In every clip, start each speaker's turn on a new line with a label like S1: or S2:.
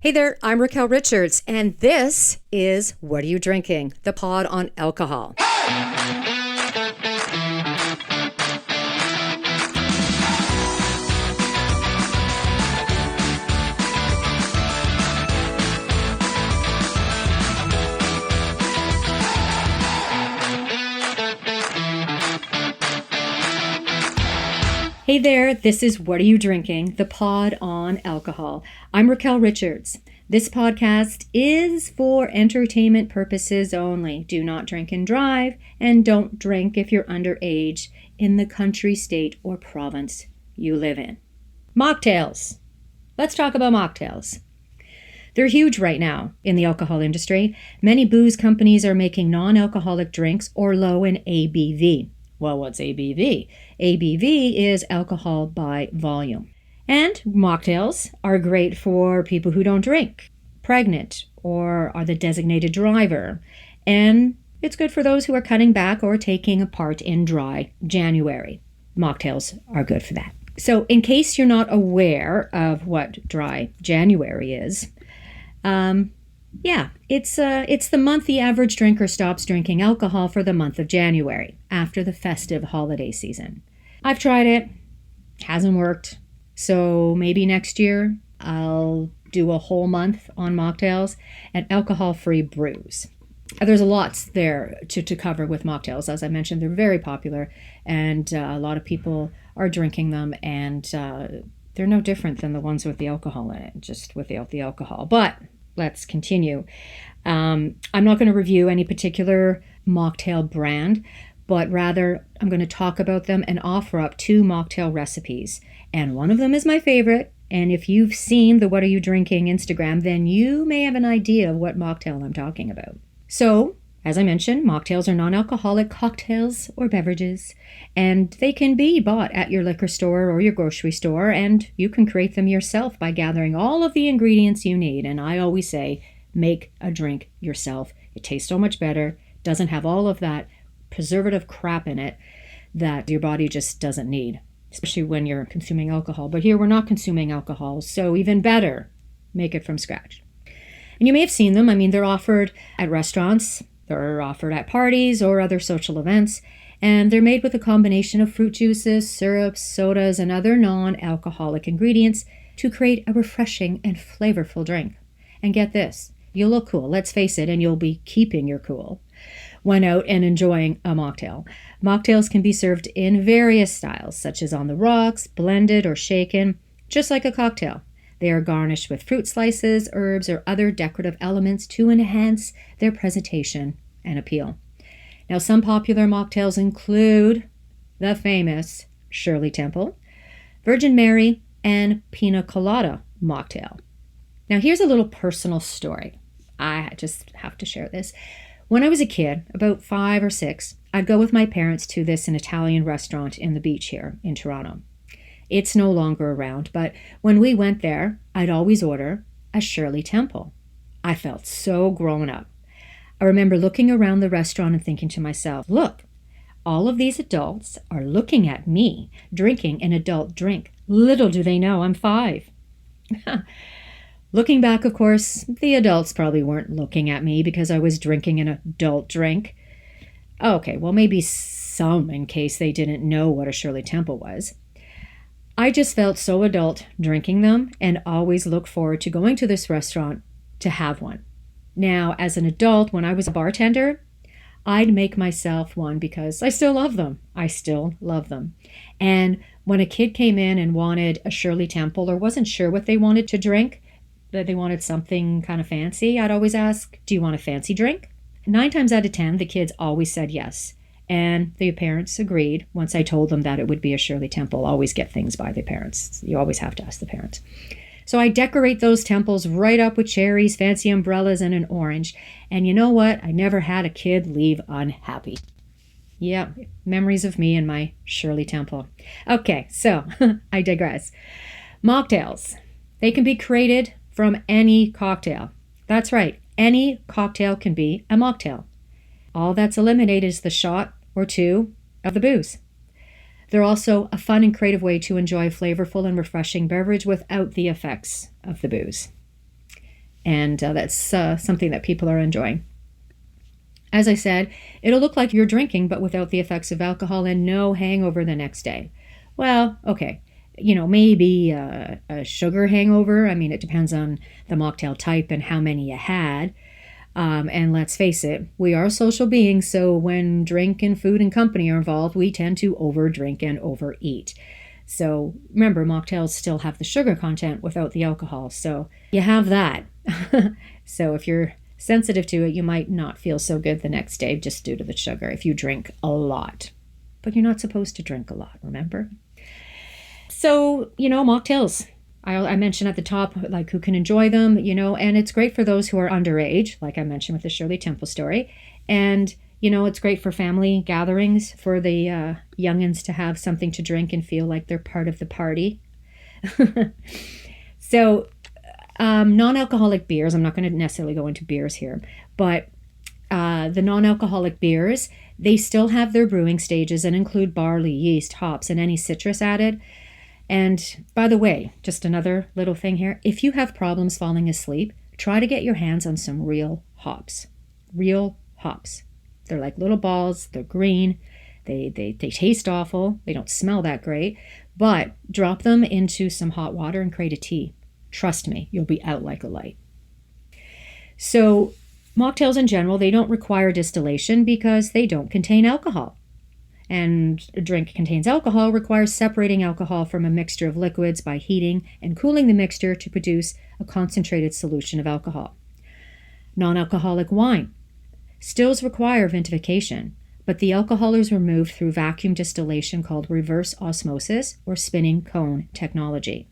S1: Hey there, I'm Raquel Richards, and this is What Are You Drinking? The pod on alcohol. Hey there, this is What Are You Drinking? The pod on alcohol. I'm Raquel Richards. This podcast is for entertainment purposes only. Do not drink and drive, and don't drink if you're underage in the country, state, or province you live in. Mocktails. Let's talk about mocktails. They're huge right now in the alcohol industry. Many booze companies are making non-alcoholic drinks or low in ABV. Well, what's ABV? ABV is alcohol by volume. And mocktails are great for people who don't drink, pregnant, or are the designated driver. And it's good for those who are cutting back or taking a part in dry January. Mocktails are good for that. So in case you're not aware of what dry January is, it's the month the average drinker stops drinking alcohol for the month of January, after the festive holiday season. I've tried it. Hasn't worked. So maybe next year I'll do a whole month on mocktails and alcohol-free brews. There's lots there to cover with mocktails. As I mentioned, they're very popular, and a lot of people are drinking them, and they're no different than the ones with the alcohol in it, just without the alcohol. But let's continue. I'm not going to review any particular mocktail brand, but rather I'm going to talk about them and offer up 2 mocktail recipes. And one of them is my favorite. And if you've seen the What Are You Drinking Instagram, then you may have an idea of what mocktail I'm talking about. So, as I mentioned, mocktails are non-alcoholic cocktails or beverages, and they can be bought at your liquor store or your grocery store, and you can create them yourself by gathering all of the ingredients you need. And I always say, make a drink yourself. It tastes so much better, doesn't have all of that preservative crap in it that your body just doesn't need, especially when you're consuming alcohol. But here we're not consuming alcohol, so even better, make it from scratch. And you may have seen them. I mean, they're offered at restaurants, they're offered at parties or other social events, and they're made with a combination of fruit juices, syrups, sodas, and other non-alcoholic ingredients to create a refreshing and flavorful drink. And get this, you'll look cool, let's face it, and you'll be keeping your cool when out and enjoying a mocktail. Mocktails can be served in various styles, such as on the rocks, blended or shaken, just like a cocktail. They are garnished with fruit slices, herbs, or other decorative elements to enhance their presentation and appeal. Now, some popular mocktails include the famous Shirley Temple, Virgin Mary, and Pina Colada mocktail. Now, here's a little personal story. I just have to share this. When I was a kid, about 5 or 6, I'd go with my parents to an Italian restaurant in the beach here in Toronto. It's no longer around, but when we went there, I'd always order a Shirley Temple. I felt so grown up. I remember looking around the restaurant and thinking to myself, look, all of these adults are looking at me drinking an adult drink. Little do they know I'm 5. Looking back, of course, the adults probably weren't looking at me because I was drinking an adult drink. Okay, well, maybe some in case they didn't know what a Shirley Temple was. I just felt so adult drinking them and always looked forward to going to this restaurant to have one. Now, as an adult, when I was a bartender, I'd make myself one because I still love them. I still love them. And when a kid came in and wanted a Shirley Temple or wasn't sure what they wanted to drink, that they wanted something kind of fancy, I'd always ask, do you want a fancy drink? 9 times out of 10, the kids always said yes. And the parents agreed once I told them that it would be a Shirley Temple. Always get things by the parents. You always have to ask the parents. So I decorate those temples right up with cherries, fancy umbrellas, and an orange. And you know what? I never had a kid leave unhappy. Yeah, memories of me and my Shirley Temple. Okay, so I digress. Mocktails. They can be created from any cocktail. That's right. Any cocktail can be a mocktail. All that's eliminated is the shot or 2 of the booze. They're also a fun and creative way to enjoy a flavorful and refreshing beverage without the effects of the booze. And that's something that people are enjoying. As I said, it'll look like you're drinking, but without the effects of alcohol and no hangover the next day. Well, okay, maybe a sugar hangover. I mean, it depends on the mocktail type and how many you had. And let's face it, we are social beings, so when drink and food and company are involved, we tend to overdrink and overeat. So remember, mocktails still have the sugar content without the alcohol, so you have that. So if you're sensitive to it, you might not feel so good the next day just due to the sugar if you drink a lot. But you're not supposed to drink a lot, remember? So, mocktails. I mentioned at the top, like, who can enjoy them, and it's great for those who are underage, like I mentioned with the Shirley Temple story. And, it's great for family gatherings, for the youngins to have something to drink and feel like they're part of the party. So, non-alcoholic beers, I'm not going to necessarily go into beers here, but the non-alcoholic beers, they still have their brewing stages and include barley, yeast, hops, and any citrus added. And by the way, just another little thing here, if you have problems falling asleep, try to get your hands on some real hops. Real hops. They're like little balls, they're green, they taste awful, they don't smell that great, but drop them into some hot water and create a tea. Trust me, you'll be out like a light. So mocktails in general, they don't require distillation because they don't contain alcohol. And a drink contains alcohol requires separating alcohol from a mixture of liquids by heating and cooling the mixture to produce a concentrated solution of alcohol. Non-alcoholic wine. Stills require vinification, but the alcohol is removed through vacuum distillation called reverse osmosis or spinning cone technology.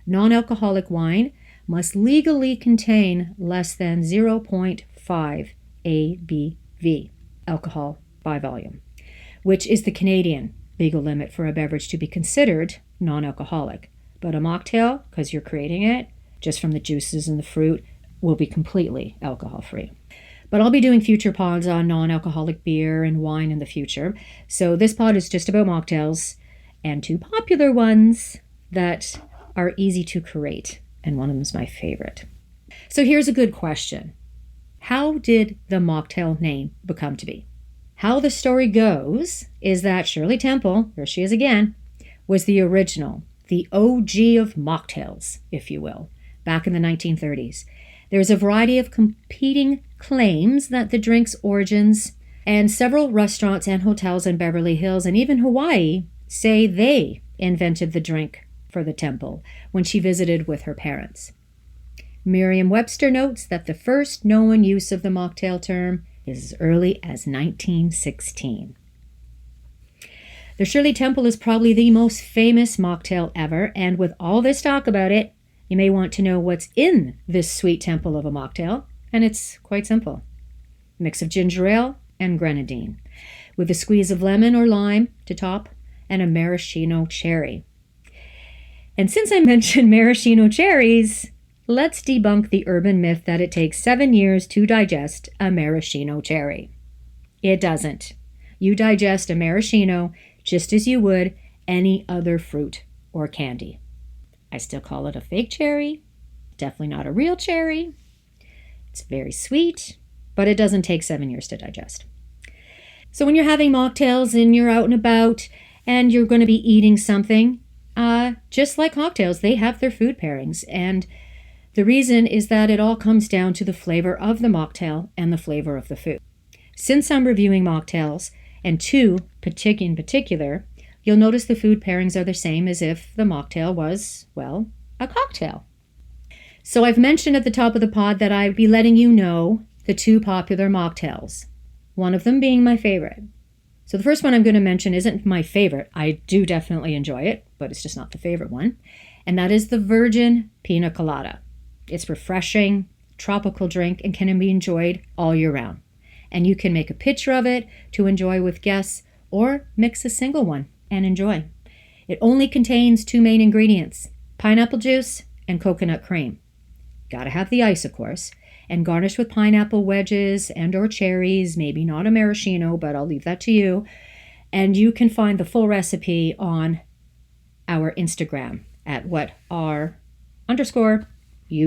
S1: Non-alcoholic wine must legally contain less than 0.5 ABV, alcohol by volume, which is the Canadian legal limit for a beverage to be considered non-alcoholic. But a mocktail, because you're creating it just from the juices and the fruit, will be completely alcohol-free. But I'll be doing future pods on non-alcoholic beer and wine in the future. So this pod is just about mocktails and two popular ones that are easy to create. And one of them is my favorite. So here's a good question. How did the mocktail name become to be? How the story goes is that Shirley Temple, here she is again, was the original, the OG of mocktails, if you will, back in the 1930s. There's a variety of competing claims that the drink's origins, and several restaurants and hotels in Beverly Hills and even Hawaii say they invented the drink for the temple when she visited with her parents. Merriam-Webster notes that the first known use of the mocktail term is as early as 1916. The Shirley Temple is probably the most famous mocktail ever, and with all this talk about it, you may want to know what's in this sweet temple of a mocktail, and it's quite simple. A mix of ginger ale and grenadine, with a squeeze of lemon or lime to top, and a maraschino cherry. And since I mentioned maraschino cherries, let's debunk the urban myth that it takes 7 years to digest a maraschino cherry. It doesn't. You digest a maraschino just as you would any other fruit or candy. I still call it a fake cherry, definitely not a real cherry. It's very sweet, but it doesn't take 7 years to digest. So when you're having mocktails and you're out and about and you're going to be eating something, just like cocktails, they have their food pairings, and the reason is that it all comes down to the flavor of the mocktail and the flavor of the food. Since I'm reviewing mocktails, and two in particular, you'll notice the food pairings are the same as if the mocktail was, well, a cocktail. So I've mentioned at the top of the pod that I'd be letting you know the two popular mocktails, one of them being my favorite. So the first one I'm going to mention isn't my favorite. I do definitely enjoy it, but it's just not the favorite one. And that is the Virgin Pina Colada. It's refreshing, tropical drink, and can be enjoyed all year round. And you can make a pitcher of it to enjoy with guests or mix a single one and enjoy. It only contains two main ingredients, pineapple juice and coconut cream. Gotta have the ice, of course, and garnish with pineapple wedges and or cherries, maybe not a maraschino, but I'll leave that to you. And you can find the full recipe on our Instagram at @what_are_you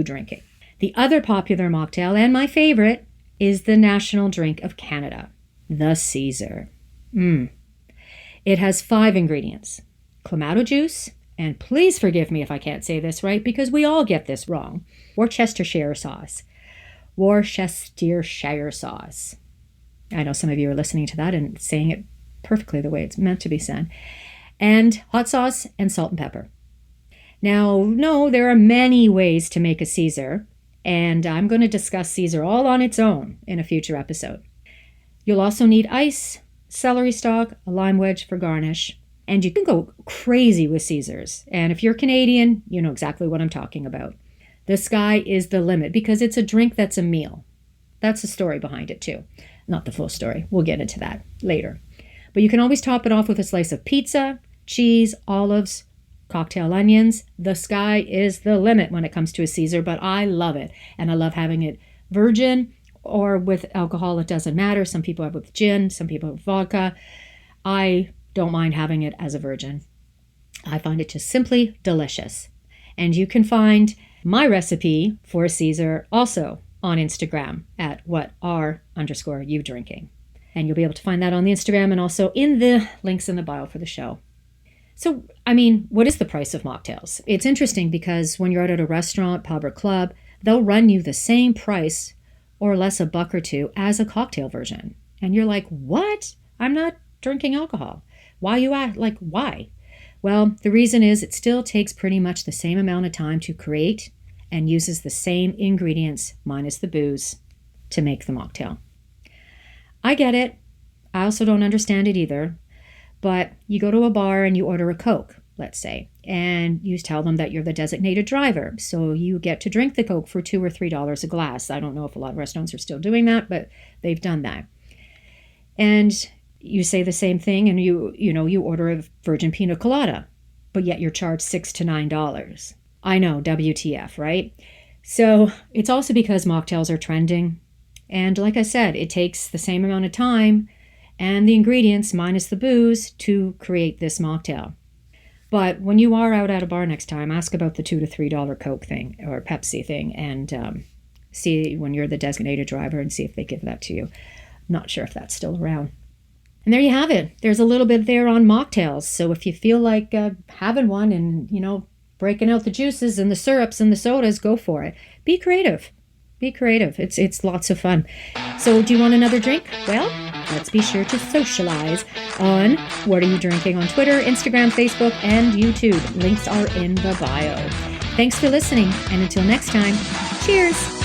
S1: drinking. The other popular mocktail, and my favorite, is the national drink of Canada, the Caesar. It has 5 ingredients: clamato juice, and please forgive me if I can't say this right, because we all get this wrong, Worcestershire sauce. Worcestershire sauce. I know some of you are listening to that and saying it perfectly the way it's meant to be said. And hot sauce and salt and pepper. Now, no, there are many ways to make a Caesar, and I'm going to discuss Caesar all on its own in a future episode. You'll also need ice, celery stalk, a lime wedge for garnish, and you can go crazy with Caesars. And if you're Canadian, you know exactly what I'm talking about. The sky is the limit because it's a drink that's a meal. That's the story behind it too. Not the full story. We'll get into that later. But you can always top it off with a slice of pizza, cheese, olives, cocktail onions. The sky is the limit when it comes to a Caesar, but I love it. And I love having it virgin or with alcohol. It doesn't matter. Some people have it with gin, some people have with vodka. I don't mind having it as a virgin. I find it just simply delicious. And you can find my recipe for Caesar also on Instagram at @what_are_you_drinking. And you'll be able to find that on the Instagram and also in the links in the bio for the show. So, what is the price of mocktails? It's interesting because when you're out at a restaurant, pub, or club, they'll run you the same price or less $1 or $2 as a cocktail version. And you're like, what? I'm not drinking alcohol. Why you act like, why? Well, the reason is it still takes pretty much the same amount of time to create and uses the same ingredients minus the booze to make the mocktail. I get it. I also don't understand it either. But you go to a bar and you order a Coke, let's say, and you tell them that you're the designated driver. So you get to drink the Coke for $2 or $3 a glass. I don't know if a lot of restaurants are still doing that, but they've done that. And you say the same thing and you order a virgin Pina Colada, but yet you're charged $6 to $9. I know, WTF, right? So it's also because mocktails are trending. And like I said, it takes the same amount of time and the ingredients minus the booze to create this mocktail. But when you are out at a bar next time, ask about the $2 to $3 Coke thing or Pepsi thing and see when you're the designated driver and see if they give that to you. Not sure if that's still around. And there you have it. There's a little bit there on mocktails. So if you feel like having one and, breaking out the juices and the syrups and the sodas, go for it. Be creative. Be creative. It's lots of fun. So do you want another drink? Well, let's be sure to socialize on What Are You Drinking on Twitter, Instagram, Facebook, and YouTube. Links are in the bio. Thanks for listening. And until next time, cheers.